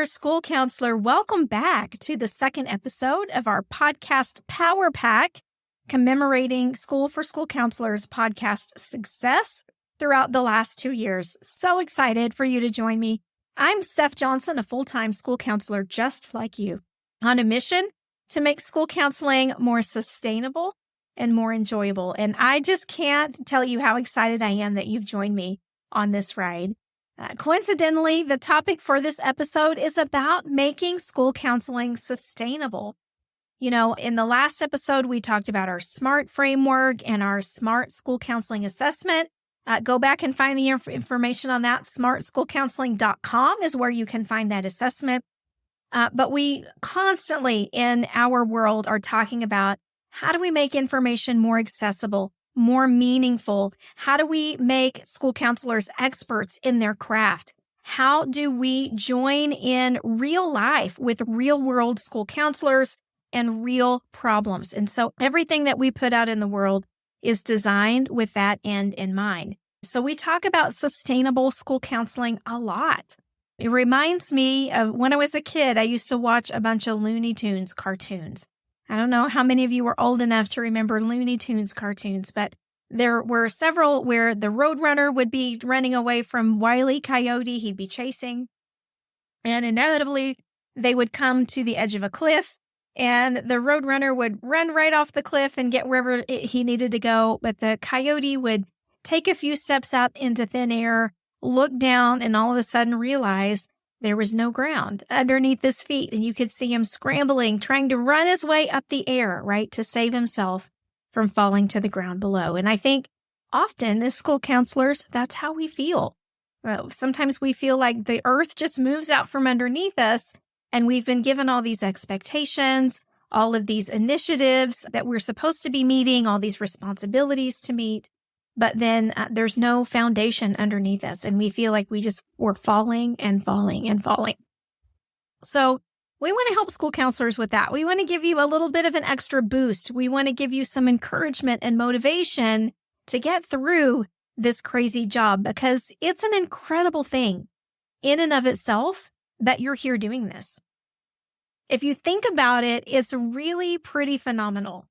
there, school counselor. Welcome back to the second episode of our podcast Power Pack, commemorating School for School Counselors podcast success throughout the last 2 years. So excited for you to join me. I'm Steph Johnson, a full-time school counselor just like you, on a mission to make school counseling more sustainable and more enjoyable. And I just can't tell you how excited I am that you've joined me on this ride. Coincidentally, the topic for this episode is about making school counseling sustainable. You know, in the last episode, we talked about our SMART framework and our SMART school counseling assessment. Go back and find the information on that. smartschoolcounseling.com is where you can find that assessment. But we constantly in our world are talking about how do we make information more accessible, more meaningful? How do we make school counselors experts in their craft? How do we join in real life with real world school counselors and real problems? And so everything that we put out in the world is designed with that end in mind. So we talk about sustainable school counseling a lot. It reminds me of when I was a kid, I used to watch a bunch of Looney Tunes cartoons. I don't know how many of you were old enough to remember Looney Tunes cartoons, but there were several where the Roadrunner would be running away from Wile E. Coyote. He'd be chasing. And inevitably, they would come to the edge of a cliff, and the Roadrunner would run right off the cliff and get wherever he needed to go. But the coyote would take a few steps out into thin air, look down, and all of a sudden realize there was no ground underneath his feet. And you could see him scrambling, trying to run his way up the air, right, to save himself from falling to the ground below. And I think often as school counselors, that's how we feel. Sometimes we feel like the earth just moves out from underneath us, and we've been given all these expectations, all of these initiatives that we're supposed to be meeting, all these responsibilities to meet. But then there's no foundation underneath us, and we feel like we're falling and falling and falling. So we want to help school counselors with that. We want to give you a little bit of an extra boost. We want to give you some encouragement and motivation to get through this crazy job, because it's an incredible thing in and of itself that you're here doing this. If you think about it, it's really pretty phenomenal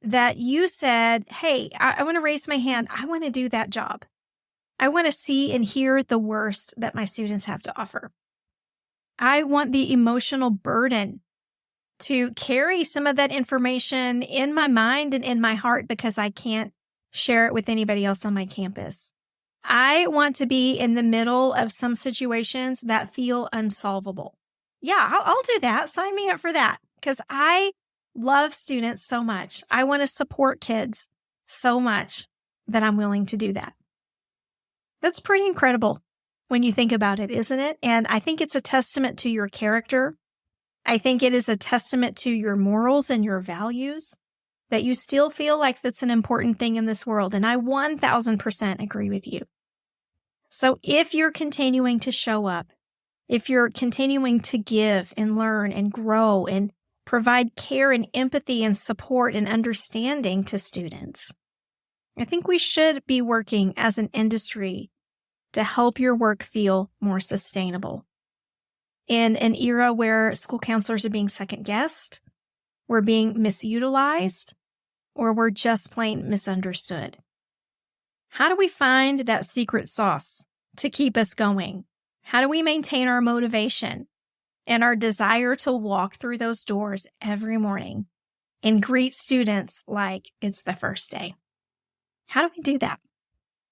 that you said, hey, I want to raise my hand. I want to do that job. I want to see and hear the worst that my students have to offer. I want the emotional burden to carry some of that information in my mind and in my heart because I can't share it with anybody else on my campus. I want to be in the middle of some situations that feel unsolvable. Yeah, I'll do that. Sign me up for that, because I love students so much. I want to support kids so much that I'm willing to do that. That's pretty incredible when you think about it, isn't it? And I think it's a testament to your character. I think it is a testament to your morals and your values that you still feel like that's an important thing in this world. And I 1000% agree with you. So if you're continuing to show up, if you're continuing to give and learn and grow and provide care and empathy and support and understanding to students, I think we should be working as an industry to help your work feel more sustainable. In an era where school counselors are being second-guessed, we're being misutilized, or we're just plain misunderstood. How do we find that secret sauce to keep us going? How do we maintain our motivation and our desire to walk through those doors every morning and greet students like it's the first day? How do we do that?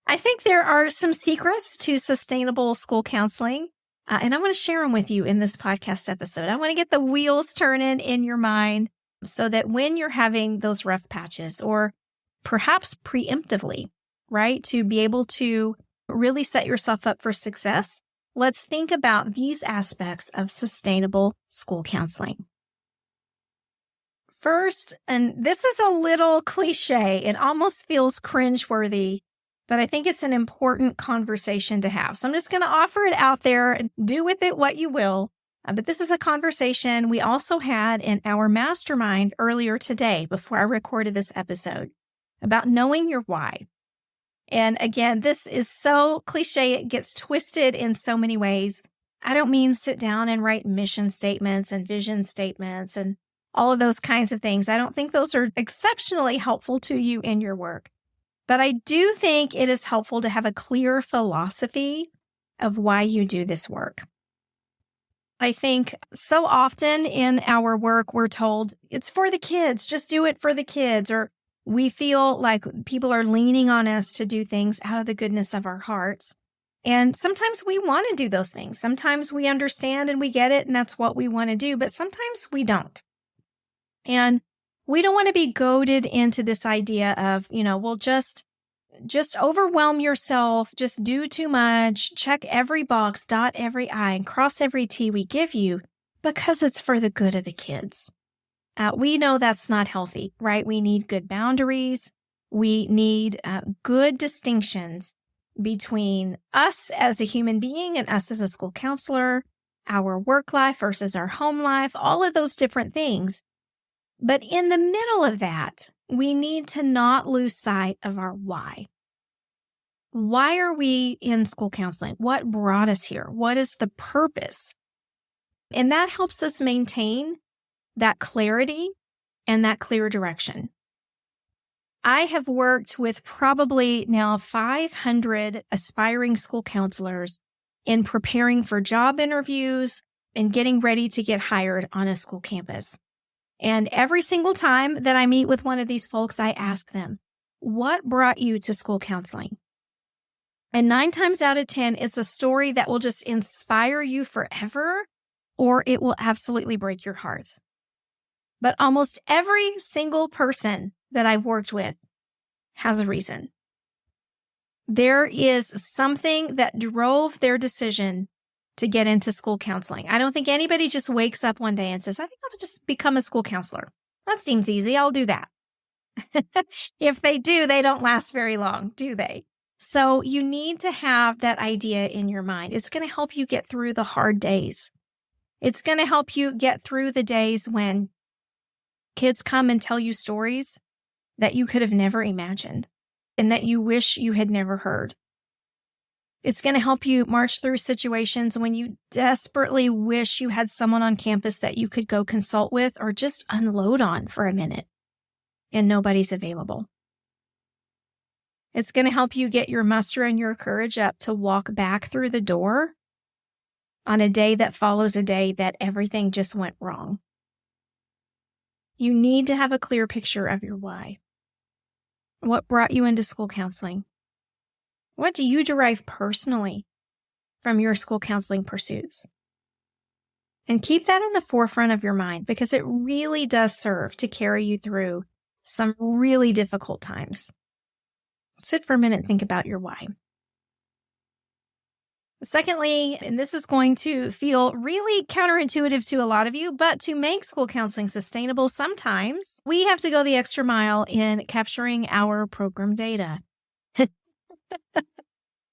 I think there are some secrets to sustainable school counseling, and I want to share them with you in this podcast episode. I want to get the wheels turning in your mind so that when you're having those rough patches, or perhaps preemptively, right, to be able to really set yourself up for success, let's think about these aspects of sustainable school counseling. First, and this is a little cliche, it almost feels cringeworthy, but I think it's an important conversation to have. So I'm just going to offer it out there and do with it what you will. But this is a conversation we also had in our mastermind earlier today before I recorded this episode about knowing your why. And again, this is so cliche, it gets twisted in so many ways. I don't mean sit down and write mission statements and vision statements and all of those kinds of things. I don't think those are exceptionally helpful to you in your work. But I do think it is helpful to have a clear philosophy of why you do this work. I think so often in our work, we're told it's for the kids, just do it for the kids. Or we feel like people are leaning on us to do things out of the goodness of our hearts. And sometimes we want to do those things. Sometimes we understand and we get it, and that's what we want to do. But sometimes we don't. And we don't want to be goaded into this idea of, well, just overwhelm yourself, just do too much, check every box, dot every I, and cross every T we give you because it's for the good of the kids. We know that's not healthy, right? We need good boundaries. We need good distinctions between us as a human being and us as a school counselor, our work life versus our home life, all of those different things. But in the middle of that, we need to not lose sight of our why. Why are we in school counseling? What brought us here? What is the purpose? And that helps us maintain that clarity and that clear direction. I have worked with probably now 500 aspiring school counselors in preparing for job interviews and getting ready to get hired on a school campus. And every single time that I meet with one of these folks, I ask them, what brought you to school counseling? And 9 times out of 10, it's a story that will just inspire you forever, or it will absolutely break your heart. But almost every single person that I've worked with has a reason. There is something that drove their decision to get into school counseling. I don't think anybody just wakes up one day and says, I think I'll just become a school counselor. That seems easy. I'll do that. If they do, they don't last very long, do they? So you need to have that idea in your mind. It's going to help you get through the hard days. It's going to help you get through the days when kids come and tell you stories that you could have never imagined and that you wish you had never heard. It's going to help you march through situations when you desperately wish you had someone on campus that you could go consult with or just unload on for a minute and nobody's available. It's going to help you get your muster and your courage up to walk back through the door on a day that follows a day that everything just went wrong. You need to have a clear picture of your why. What brought you into school counseling? What do you derive personally from your school counseling pursuits? And keep that in the forefront of your mind because it really does serve to carry you through some really difficult times. Sit for a minute and think about your why. Secondly, and this is going to feel really counterintuitive to a lot of you, but to make school counseling sustainable, sometimes we have to go the extra mile in capturing our program data.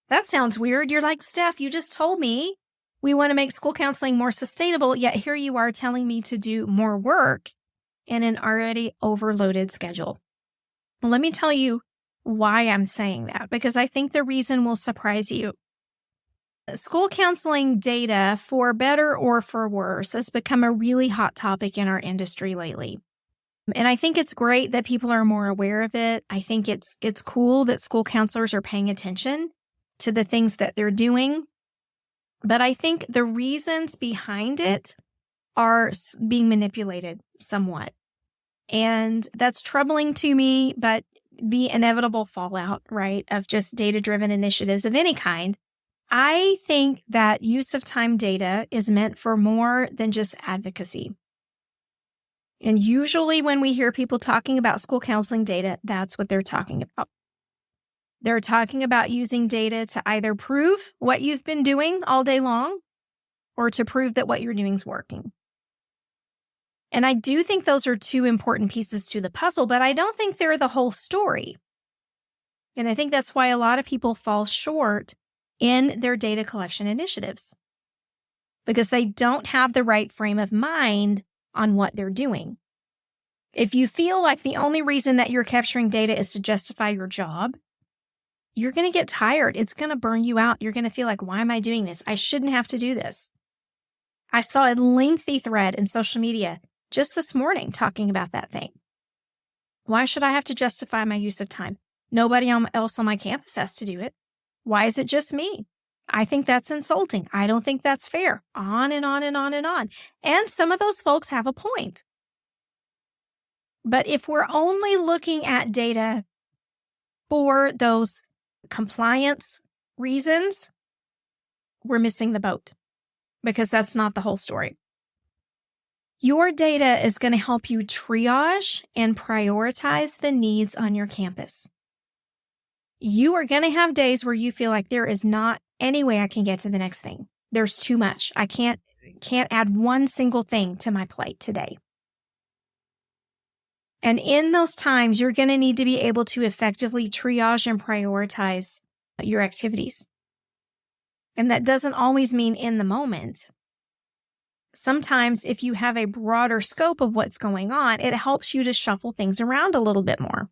That sounds weird. You're like, Steph, you just told me we want to make school counseling more sustainable, yet here you are telling me to do more work in an already overloaded schedule. Well, let me tell you why I'm saying that, because I think the reason will surprise you. School counseling data, for better or for worse, has become a really hot topic in our industry lately. And I think it's great that people are more aware of it. I think it's cool that school counselors are paying attention to the things that they're doing. But I think the reasons behind it are being manipulated somewhat. And that's troubling to me, but the inevitable fallout, right, of just data-driven initiatives of any kind. I think that use of time data is meant for more than just advocacy. And usually when we hear people talking about school counseling data, that's what they're talking about. They're talking about using data to either prove what you've been doing all day long or to prove that what you're doing is working. And I do think those are two important pieces to the puzzle, but I don't think they're the whole story. And I think that's why a lot of people fall short in their data collection initiatives, because they don't have the right frame of mind on what they're doing. If you feel like the only reason that you're capturing data is to justify your job, you're going to get tired. It's going to burn you out. You're going to feel like, why am I doing this? I shouldn't have to do this. I saw a lengthy thread in social media just this morning talking about that thing. Why should I have to justify my use of time? Nobody else on my campus has to do it. Why is it just me? I think that's insulting. I don't think that's fair. On and on and on and on. And some of those folks have a point. But if we're only looking at data for those compliance reasons, we're missing the boat, because that's not the whole story. Your data is going to help you triage and prioritize the needs on your campus. You are going to have days where you feel like there is not any way I can get to the next thing. There's too much. I can't add one single thing to my plate today. And in those times, you're going to need to be able to effectively triage and prioritize your activities. And that doesn't always mean in the moment. Sometimes if you have a broader scope of what's going on, it helps you to shuffle things around a little bit more.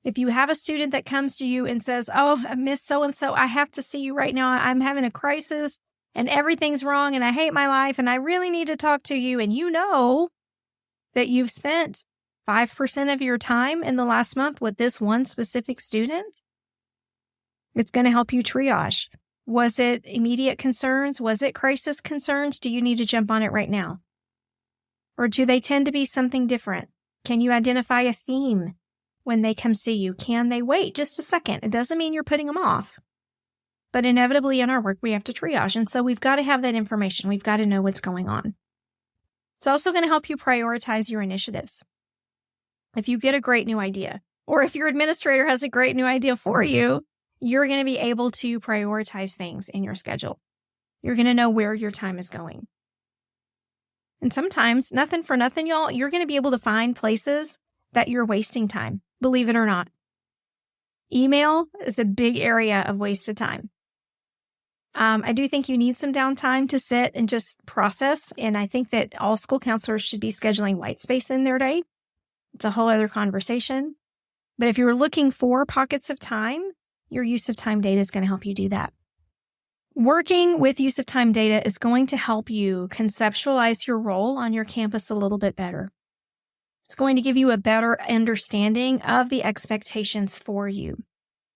If you have a student that comes to you and says, "Oh, Miss So-and-so, I have to see you right now. I'm having a crisis and everything's wrong and I hate my life and I really need to talk to you," and you know that you've spent 5% of your time in the last month with this one specific student, it's going to help you triage. Was it immediate concerns? Was it crisis concerns? Do you need to jump on it right now? Or do they tend to be something different? Can you identify a theme when they come see you? Can they wait just a second? It doesn't mean you're putting them off. But inevitably in our work, we have to triage. And so we've got to have that information. We've got to know what's going on. It's also going to help you prioritize your initiatives. If you get a great new idea, or if your administrator has a great new idea for you, you're going to be able to prioritize things in your schedule. You're going to know where your time is going. And sometimes, nothing for nothing, y'all, you're going to be able to find places that you're wasting time, believe it or not. Email is a big area of wasted time. I do think you need some downtime to sit and just process. And I think that all school counselors should be scheduling white space in their day. It's a whole other conversation. But if you're looking for pockets of time, your use of time data is going to help you do that. Working with use of time data is going to help you conceptualize your role on your campus a little bit better. It's going to give you a better understanding of the expectations for you.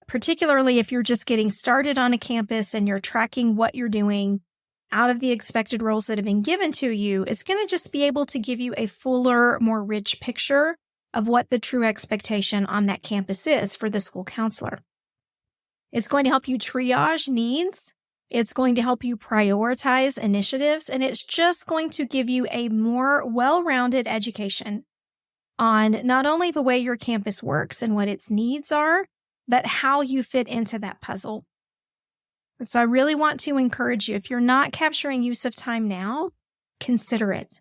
Particularly if you're just getting started on a campus and you're tracking what you're doing out of the expected roles that have been given to you, it's going to just be able to give you a fuller, more rich picture of what the true expectation on that campus is for the school counselor. It's going to help you triage needs. It's going to help you prioritize initiatives, and it's just going to give you a more well-rounded education on not only the way your campus works and what its needs are, but how you fit into that puzzle. So I really want to encourage you, if you're not capturing use of time now, consider it.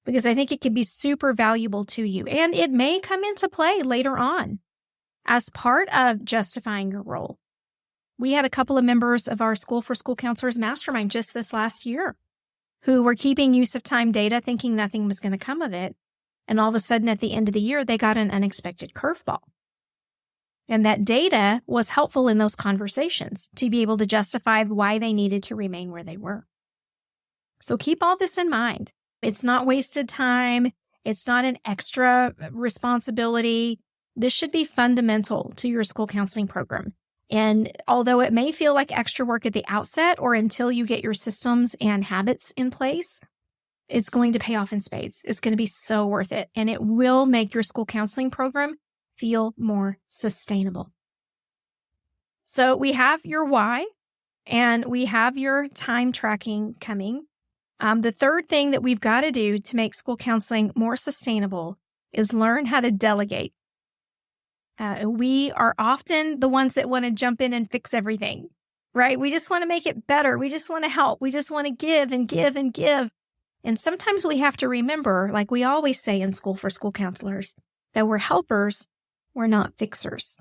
Because I think it could be super valuable to you. And it may come into play later on as part of justifying your role. We had a couple of members of our School for School Counselors Mastermind just this last year who were keeping use of time data, thinking nothing was going to come of it. And all of a sudden at the end of the year, they got an unexpected curveball. And that data was helpful in those conversations to be able to justify why they needed to remain where they were. So keep all this in mind. It's not wasted time. It's not an extra responsibility. This should be fundamental to your school counseling program. And although it may feel like extra work at the outset or until you get your systems and habits in place, it's going to pay off in spades. It's going to be so worth it. And it will make your school counseling program feel more sustainable. So we have your why and we have your time tracking coming. The third thing that we've got to do to make school counseling more sustainable is learn how to delegate. We are often the ones that want to jump in and fix everything, right? We just want to make it better. We just want to help. We just want to give and give and give. And sometimes we have to remember, like we always say in School for School Counselors, that we're helpers, we're not fixers.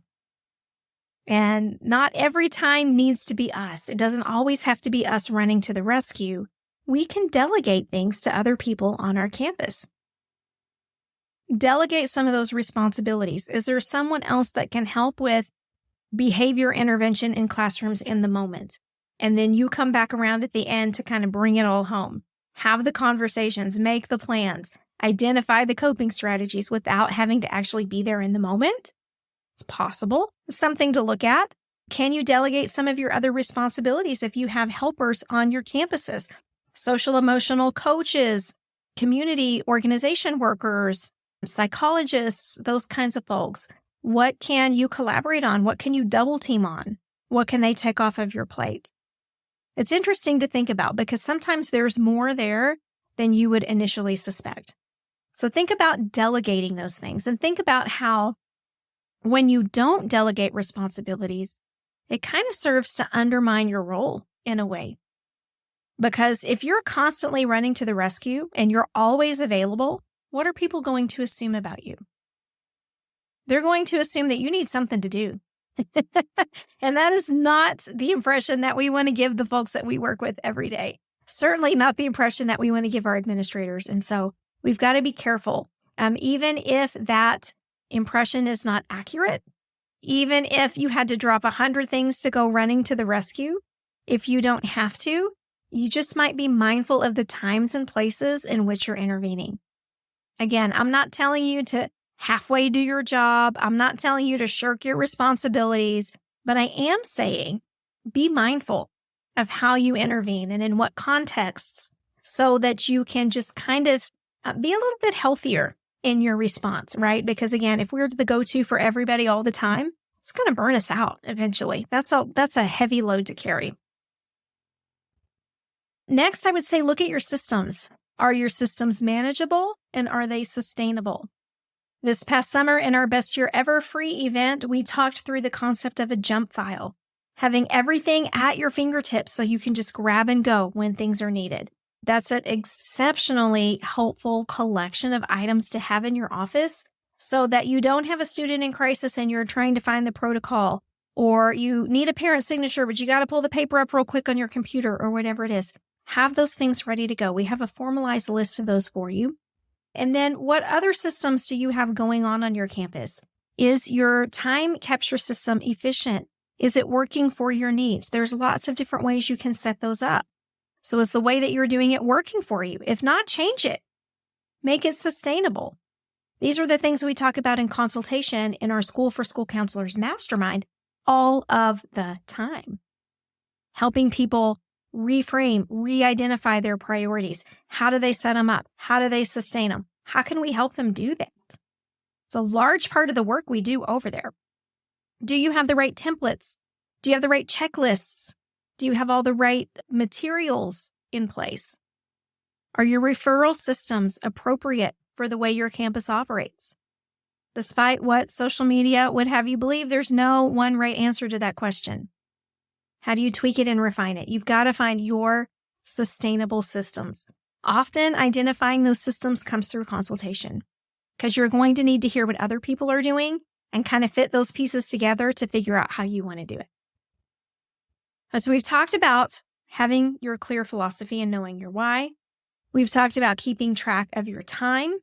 And not every time needs to be us. It doesn't always have to be us running to the rescue. We can delegate things to other people on our campus. Delegate some of those responsibilities. Is there someone else that can help with behavior intervention in classrooms in the moment? And then you come back around at the end to kind of bring it all home. Have the conversations, make the plans, identify the coping strategies without having to actually be there in the moment. It's possible. It's something to look at. Can you delegate some of your other responsibilities if you have helpers on your campuses? Social emotional coaches, community organization workers, psychologists, those kinds of folks. What can you collaborate on? What can you double team on? What can they take off of your plate? It's interesting to think about because sometimes there's more there than you would initially suspect. So think about delegating those things and think about how when you don't delegate responsibilities, it kind of serves to undermine your role in a way. Because if you're constantly running to the rescue and you're always available, what are people going to assume about you? They're going to assume that you need something to do. And that is not the impression that we want to give the folks that we work with every day. Certainly not the impression that we want to give our administrators. And so we've got to be careful. Even if that impression is not accurate, even if you had to drop 100 things to go running to the rescue, if you don't have to, you just might be mindful of the times and places in which you're intervening. Again, I'm not telling you to halfway do your job. I'm not telling you to shirk your responsibilities, but I am saying be mindful of how you intervene and in what contexts so that you can just kind of be a little bit healthier in your response, right? Because again, if we're the go-to for everybody all the time, it's going to burn us out eventually. That's a heavy load to carry. Next, I would say look at your systems. Are your systems manageable and are they sustainable? This past summer in our Best Year Ever free event, we talked through the concept of a jump file, having everything at your fingertips so you can just grab and go when things are needed. That's an exceptionally helpful collection of items to have in your office so that you don't have a student in crisis and you're trying to find the protocol, or you need a parent signature, but you got to pull the paper up real quick on your computer or whatever it is. Have those things ready to go. We have a formalized list of those for you. And then what other systems do you have going on your campus? Is your time capture system efficient? Is it working for your needs? There's lots of different ways you can set those up. So is the way that you're doing it working for you? If not, change it. Make it sustainable. These are the things we talk about in consultation in our School for School Counselors Mastermind all of the time. Helping people reframe, re-identify their priorities. How do they set them up? How do they sustain them? How can we help them do that? It's a large part of the work we do over there. Do you have the right templates? Do you have the right checklists? Do you have all the right materials in place? Are your referral systems appropriate for the way your campus operates? Despite what social media would have you believe, there's no one right answer to that question. How do you tweak it and refine it? You've got to find your sustainable systems. Often identifying those systems comes through consultation because you're going to need to hear what other people are doing and kind of fit those pieces together to figure out how you want to do it. So we've talked about having your clear philosophy and knowing your why. We've talked about keeping track of your time.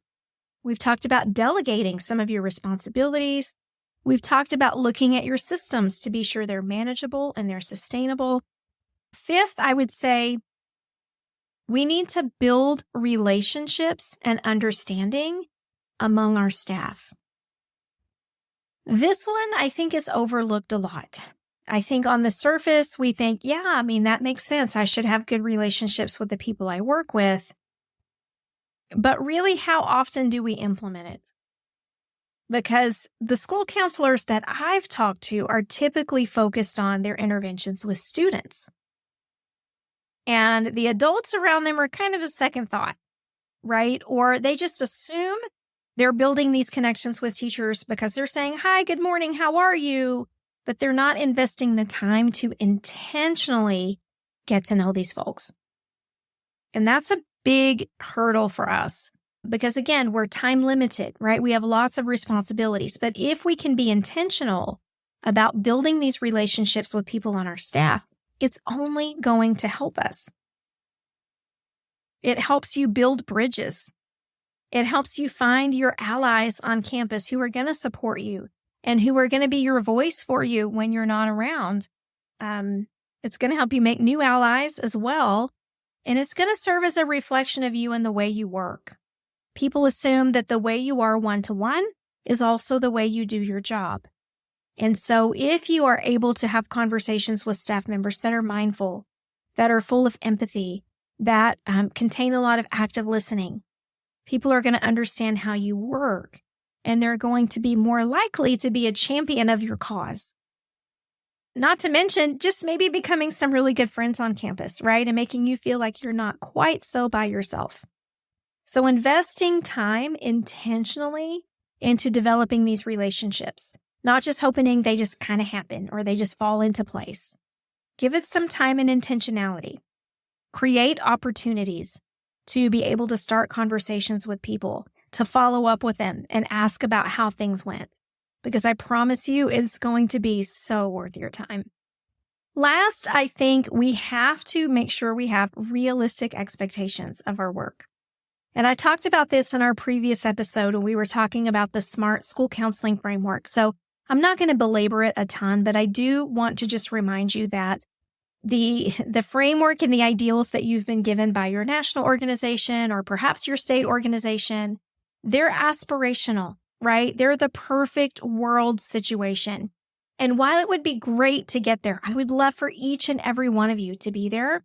We've talked about delegating some of your responsibilities. We've talked about looking at your systems to be sure they're manageable and they're sustainable. Fifth, I would say we need to build relationships and understanding among our staff. This one I think is overlooked a lot. I think on the surface, we think, that makes sense. I should have good relationships with the people I work with. But really, how often do we implement it? Because the school counselors that I've talked to are typically focused on their interventions with students. And the adults around them are kind of a second thought, right? Or they just assume they're building these connections with teachers because they're saying, hi, good morning, how are you? But they're not investing the time to intentionally get to know these folks. And that's a big hurdle for us. Because again, we're time limited, right? We have lots of responsibilities. But if we can be intentional about building these relationships with people on our staff, it's only going to help us. It helps you build bridges. It helps you find your allies on campus who are going to support you and who are going to be your voice for you when you're not around. It's going to help you make new allies as well. And it's going to serve as a reflection of you and the way you work. People assume that the way you are one-to-one is also the way you do your job. And so if you are able to have conversations with staff members that are mindful, that are full of empathy, that contain a lot of active listening, people are going to understand how you work, and they're going to be more likely to be a champion of your cause. Not to mention just maybe becoming some really good friends on campus, right? And making you feel like you're not quite so by yourself. So investing time intentionally into developing these relationships, not just hoping they just kind of happen or they just fall into place. Give it some time and intentionality. Create opportunities to be able to start conversations with people, to follow up with them and ask about how things went. Because I promise you, it's going to be so worth your time. Last, I think we have to make sure we have realistic expectations of our work. And I talked about this in our previous episode when we were talking about the SMART school counseling framework. So I'm not going to belabor it a ton, but I do want to just remind you that the framework and the ideals that you've been given by your national organization or perhaps your state organization, they're aspirational, right? They're the perfect world situation. And while it would be great to get there, I would love for each and every one of you to be there.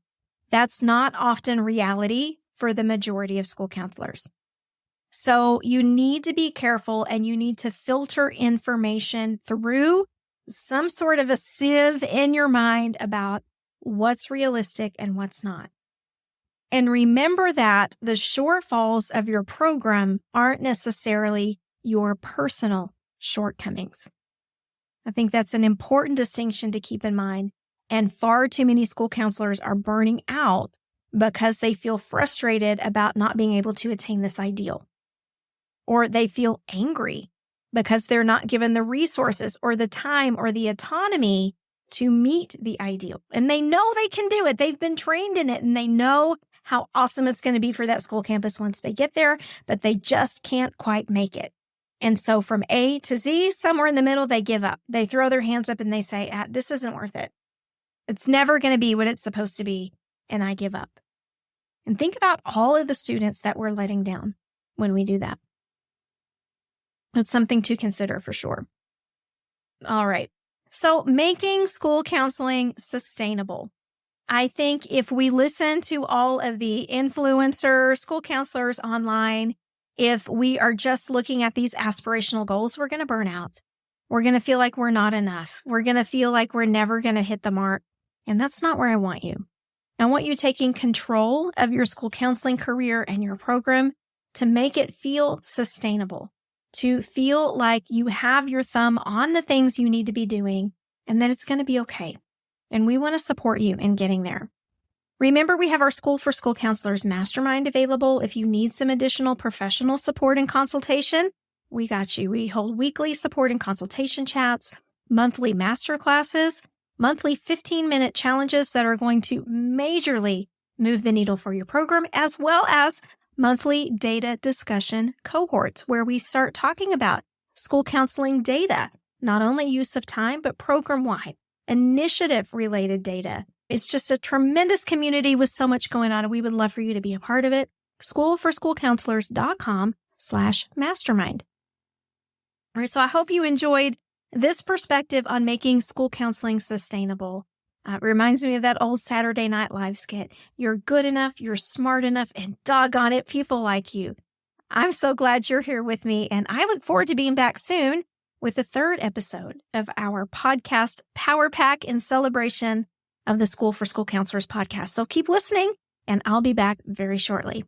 That's not often reality for the majority of school counselors. So you need to be careful and you need to filter information through some sort of a sieve in your mind about what's realistic and what's not. And remember that the shortfalls of your program aren't necessarily your personal shortcomings. I think that's an important distinction to keep in mind. And far too many school counselors are burning out because they feel frustrated about not being able to attain this ideal. Or they feel angry because they're not given the resources or the time or the autonomy to meet the ideal. And they know they can do it. They've been trained in it and they know how awesome it's going to be for that school campus once they get there, but they just can't quite make it. And so from A to Z, somewhere in the middle, they give up. They throw their hands up and they say, this isn't worth it. It's never going to be what it's supposed to be. And I give up. And think about all of the students that we're letting down when we do that. It's something to consider for sure. All right. So making school counseling sustainable. I think if we listen to all of the influencers, school counselors online, if we are just looking at these aspirational goals, we're going to burn out. We're going to feel like we're not enough. We're going to feel like we're never going to hit the mark. And that's not where I want you. I want you taking control of your school counseling career and your program to make it feel sustainable, to feel like you have your thumb on the things you need to be doing and that it's going to be okay. And we want to support you in getting there. Remember, we have our School for School Counselors Mastermind available. If you need some additional professional support and consultation, we got you. We hold weekly support and consultation chats, monthly master classes, monthly 15-minute challenges that are going to majorly move the needle for your program, as well as monthly data discussion cohorts where we start talking about school counseling data, not only use of time, but program-wide, initiative-related data. It's just a tremendous community with so much going on, and we would love for you to be a part of it. schoolforschoolcounselors.com/mastermind. All right, so I hope you enjoyed this perspective on making school counseling sustainable. It reminds me of that old Saturday Night Live skit. You're good enough, you're smart enough, and doggone it, people like you. I'm so glad you're here with me, and I look forward to being back soon with the third episode of our podcast Power Pack in celebration of the School for School Counselors podcast. So keep listening, and I'll be back very shortly.